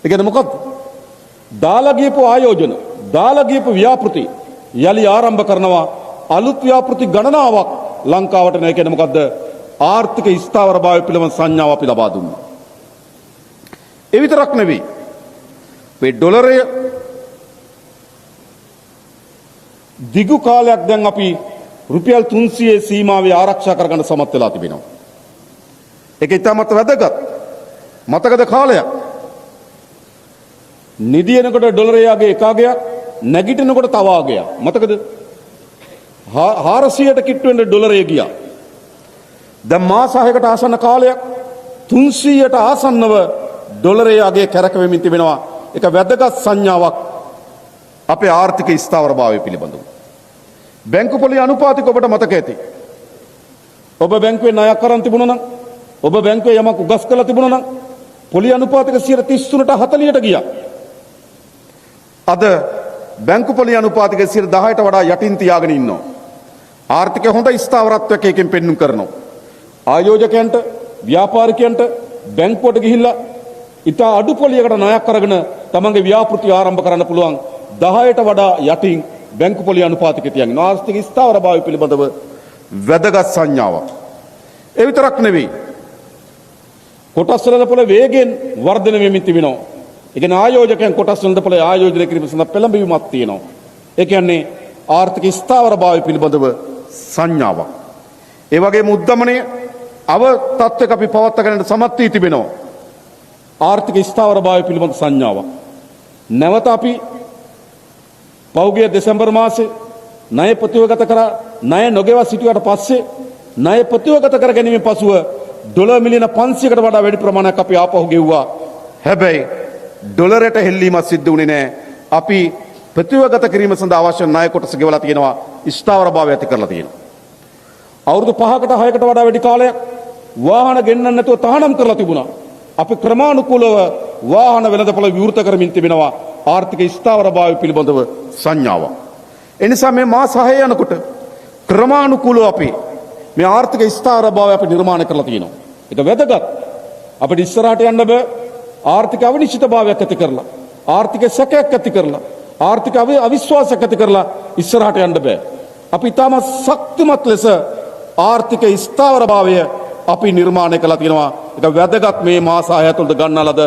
ඒ කියන්නේ මොකක්ද? දාලා ගියපු ආයෝජන, දාලා ගියපු ව්‍යාපෘති යලි ආරම්භ කරනවා. අලුත් ව්‍යාපෘති ගණනාවක් ලංකාවට නැහැ. කියන්නේ මොකද්ද? ආර්ථික ස්ථාවරභාවය පිළිබඳ සංඥාව අපි ලබා දුන්නා. ඒ විතරක් නෙවෙයි. මේ ඩොලරය දිගු කාලයක් දැන් අපි රුපියල් 300 සීමාවේ ආරක්ෂා කරගන්න සමත් වෙලා තිබෙනවා. ඒක ඉතාමත් වැදගත්. මතකද කාලයක් නිදියනකොට ඩොලරයගේ එකගයක් නැගිටිනකොට තව ආගයක්. මතකද? 400ට කිට්ටු වෙන ඩොලරය ගියා. දැන් මාස 6කට ආසන්න කාලයක් 300ට ආසන්නව ඩොලරයගේ කැරකෙමින් තිබෙනවා. ඒක වැදගත් සංඥාවක් අපේ ආර්ථික ස්ථාවරභාවය පිළිබඳව. බැංකු පොලි අනුපාතික ඔබට මතක ඇති. ඔබ බැංකුවේ ණයක් අරන් තිබුණා නම්, ඔබ බැංකුවේ යමක් උගස් කරලා තිබුණා නම් පොලි අනුපාතික 33ට 40ට ගියා. අද බැංකු පොලි අනුපාතික 10ට වඩා යටින් තියාගෙන ඉන්නවා. ආර්ථිකය හොඳ ස්ථාවරත්වයක් එකෙන් පෙන්වු කරනවා. ආයෝජකයන්ට, ව්‍යාපාරිකයන්ට බැංකුවට ගිහිල්ලා ඉතා අඩු පොලියකට ණයක් අරගෙන තමන්ගේ ව්‍යාපෘති ආරම්භ කරන්න පුළුවන්. 10ට වඩා යටින් බැංකු පොලි අනුපාතික තියන්නේ ආර්ථික ස්ථාවරභාවය පිළිබඳව වැදගත් සංඥාවක්. ඒ විතරක් නෙවෙයි. කොටස් වෙළඳපොළ වේගයෙන් වර්ධනය වෙමින් තිබෙනවා. ඒ කියන්නේ ආයෝජකයන් කොටස් වෙළඳපොළ ආයෝජනය කිරීම සඳහා පෙළඹවීමක් තියෙනවා. ඒ කියන්නේ ආර්ථික ස්ථාවරභාවය පිළිබඳව සංඥාවක්. ඒ වගේම උද්දමනය අව තත්ත්වයක අපි පවත්වාගෙන සමත් වී තිබෙනවා. ආර්ථික ස්ථාවරභාවය පිළිබඳ සංඥාවක්. නැවත අපි පෞගිය දෙසැම්බර් මාසේ ණය ප්‍රතිවගත කරා. ණය නොගෙවා සිටියට පස්සේ ණය ප්‍රතිවගත කර ගැනීමෙන් පසුව ඩොලර් මිලියන 500කට වඩා වැඩි ප්‍රමාණයක් අපි ආපහු ගෙව්වා. හැබැයි ඩොලරයට හෙල්ලීමක් සිද්ධ වුණේ නැහැ. අපි ප්‍රතිවගත කිරීම සඳහා අවශ්‍ය ණය කොටස ගෙවලා තියෙනවා. ස්ථාවරභාවය ඇති කරලා තියෙනවා. අවුරුදු 5කට 6කට වඩා වැඩි කාලයක් වාහන ගෙන්නන්න නැතුව තහනම් කරලා තිබුණා. අපි ක්‍රමානුකූලව වාහන වෙළඳපොළ විවෘත කරමින් තිබෙනවා. ආර්ථික ස්ථාවරභාවය පිළිබඳව සංඥාවක්. ඒ නිසා මේ මාස 6 යනකොට ක්‍රමානුකූලව අපි මේ ආර්ථික ස්ථාවරභාවය අපි නිර්මාණය කරලා තියෙනවා. ඒක වැදගත්. අපිට ඉස්සරහට යන්න බෑ. ආර්ථික අවිනිශ්චිතභාවයක් ඇති කරලා, ආර්ථික සැකයක් ඇති කරලා, ආර්ථික අවිශ්වාසයක් ඇති කරලා ඉස්සරහට යන්න බෑ. අපි තාම ශක්තිමත් ලෙස ආර්ථික ස්ථාවරභාවය අපි නිර්මාණය කළා තියෙනවා. ඒක වැදගත්. මේ මාස 6 තුළද ගන්නා ලද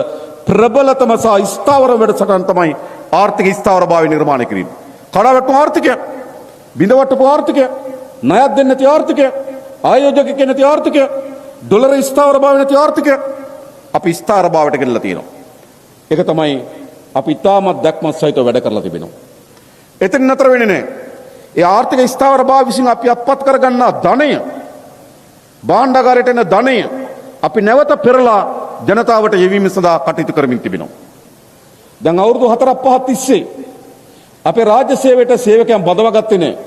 ප්‍රබලතම සහ ස්ථාවර වැඩසටහන තමයි ආර්ථික ස්ථාවරභාවය නිර්මාණය කිරීම. කඩාවැටුණු ආර්ථිකය, බිඳවට්ටපු ආර්ථිකය, ණයක් දෙන්නේ නැති ආර්ථිකය, ආයෝජකයෙක් නැති ආර්ථිකය, ඩොලර ස්ථාවරභාවය නැති ආර්ථිකය අපි ස්ථාවරභාවයට ගෙනලා තියෙනවා. ඒක තමයි අපි තාමත් දැක්මත් සහිතව වැඩ කරලා තිබෙනවා. එතන නතර වෙන්නේ නැහැ. ඒ ආර්ථික ස්ථාවරභාවය විසින් අපි අත්පත් කරගන්නා ධනය, භාණ්ඩාගාරයට එන ධනය අපි නැවත පෙරලා ජනතාවට යෙවීම සඳහා කටයුතු කරමින් තිබෙනවා. දැන් අවුරුදු 4-5 තිස්සේ අපේ රාජ්‍ය සේවයට සේවකයන් බදවාගත්තේ නැහැ.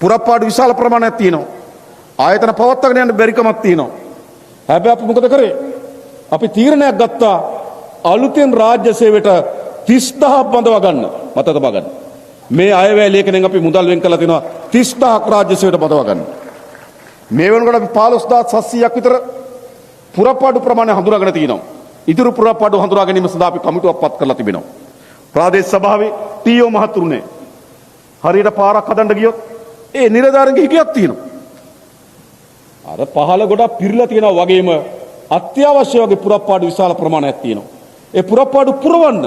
පුරප්පාඩු විශාල ප්‍රමාණයක් තියෙනවා. ආයතන පවත්වාගෙන යන්න බැරිකමක් තියෙනවා. හැබැයි අපි මොකද කරේ? අපි තීරණයක් ගත්තා අලුතෙන් රාජ්‍ය සේවයට 30000ක් බඳවා ගන්න. මතක තබා ගන්න. මේ අයවැය ලේඛනයෙන් අපි මුදල් වෙන් කරලා තිනවා 30000ක් රාජ්‍ය සේවයට බඳවා ගන්න. මේ වෙනකොට අපි 15700ක් විතර පුරප්පාඩු ප්‍රමාණය හඳුනාගෙන තියෙනවා. ඉදිරි පුරප්පාඩු හඳුනා ගැනීම සඳහා අපි කමිටුවක් පත් කරලා තිබෙනවා. ප්‍රාදේශ සභාවේ ටීఓ මහතුරුනේ හරියට පාරක් හදන්න ගියොත් ඒ නිලධාරීන්ගේ හිගයක් තියෙනවා. අර පහළ ගොඩක් පිරලා තියෙනවා වගේම අත්‍යවශ්‍ය වගේ පුරප්පාඩු විශාල ප්‍රමාණයක් තියෙනවා. ඒ පුරප්පාඩු පුරවන්න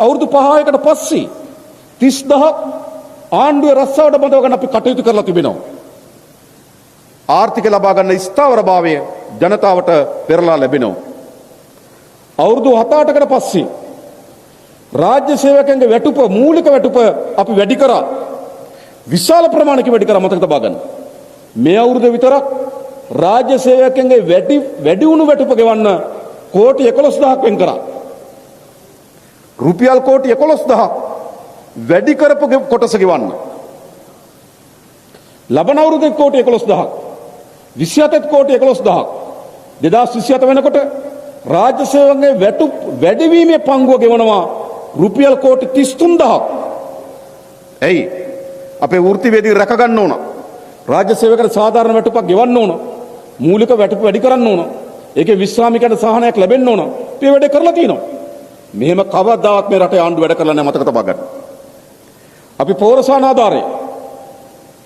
අවුරුදු 5කට පස්සේ 30000ක් ආණ්ඩුවේ රස්සාවට බඳව ගන්න අපි කටයුතු කරලා තිබෙනවා. ආර්ථික ලබා ගන්න ස්ථාවරභාවය ජනතාවට පෙරලා ලැබෙනවා. අවුරුදු 7-8කට පස්සේ රාජ්‍ය සේවකයන්ගේ වැටුප, මූලික වැටුප අපි වැඩි කරා. විශාල ප්‍රමාණයක වැඩි කරා. මතක තබා ගන්න. මේ අවුරුද්ද විතරක් රාජ්‍ය සේවකයන්ගේ වැඩි වුණු වැටුප ගෙවන්න කෝටි 11000ක් වෙන් කරා. රුපියල් කෝටි 11000ක් වැඩි කරපු කොටස ගෙවන්න. ලබන අවුරුද්දේ කෝටි 11000ක්, 27 කෝටි 11000ක්, 2027 වෙනකොට රාජ්‍ය සේවකයන්ගේ වැටුප් වැඩිවීමේ පංගුව ගෙවනවා රුපියල් කෝටි 33000ක්. එයි අපේ වෘත්තිවේදී රැක ගන්න ඕන. රාජ්‍ය සේවකයන්ට සාධාරණ වැටුපක් ගෙවන්න ඕන. මූලික වැටුප වැඩි කරන්න ඕන. ඒකේ විශ්‍රාමිකයන්ට සහනයක් ලැබෙන්න ඕන. අපි වැඩ කරලා තියෙනවා. මෙහෙම කවදාවත් මේ රටේ ආණ්ඩුව වැඩ කරලා නැහැ මතක තබා ගන්න. අපි පෝරසාන ආධාරය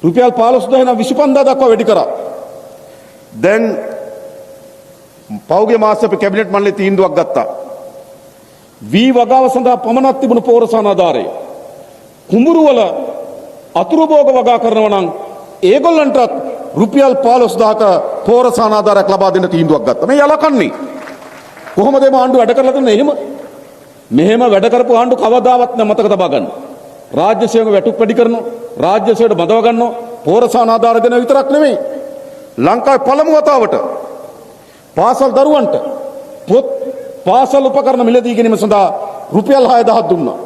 රුපියල් 15000 25,000 දක්වා වැඩි කරා. දැන් පෞගේ මාසෙ අපි කැබිනට් මණ්ඩලයේ තීන්දුවක් ගත්තා. වී වගාව සඳහා පමණක් තිබුණු පෝරසාන ආධාරය කුඹුරු වල අතුරු භෝග වගා කරනවා නම් ඒගොල්ලන්ටත් රුපියල් 15000ක පෝරසාන ආධාරයක් ලබා දෙන්න තීන්දුවක් ගත්තා. මේ යලකන්නේ. කොහොමද මේ ආණ්ඩුව වැඩ කරලා දෙන්නේ එහෙම? මෙහෙම වැඩ කරපු ආණ්ඩුව කවදාවත් නැ මතක තබා ගන්න. රාජ්‍ය සේවක වැටුප් වැඩි කරනවා. රාජ්‍ය සේවයට බඳව ගන්නවා. පෝරසාන ආධාර දෙන විතරක් නෙමෙයි. ලංකාවේ පළමු වතාවට පාසල් දරුවන්ට පොත් පාසල් උපකරණ මිලදී ගැනීම සඳහා රුපියල් 6000 දුන්නා.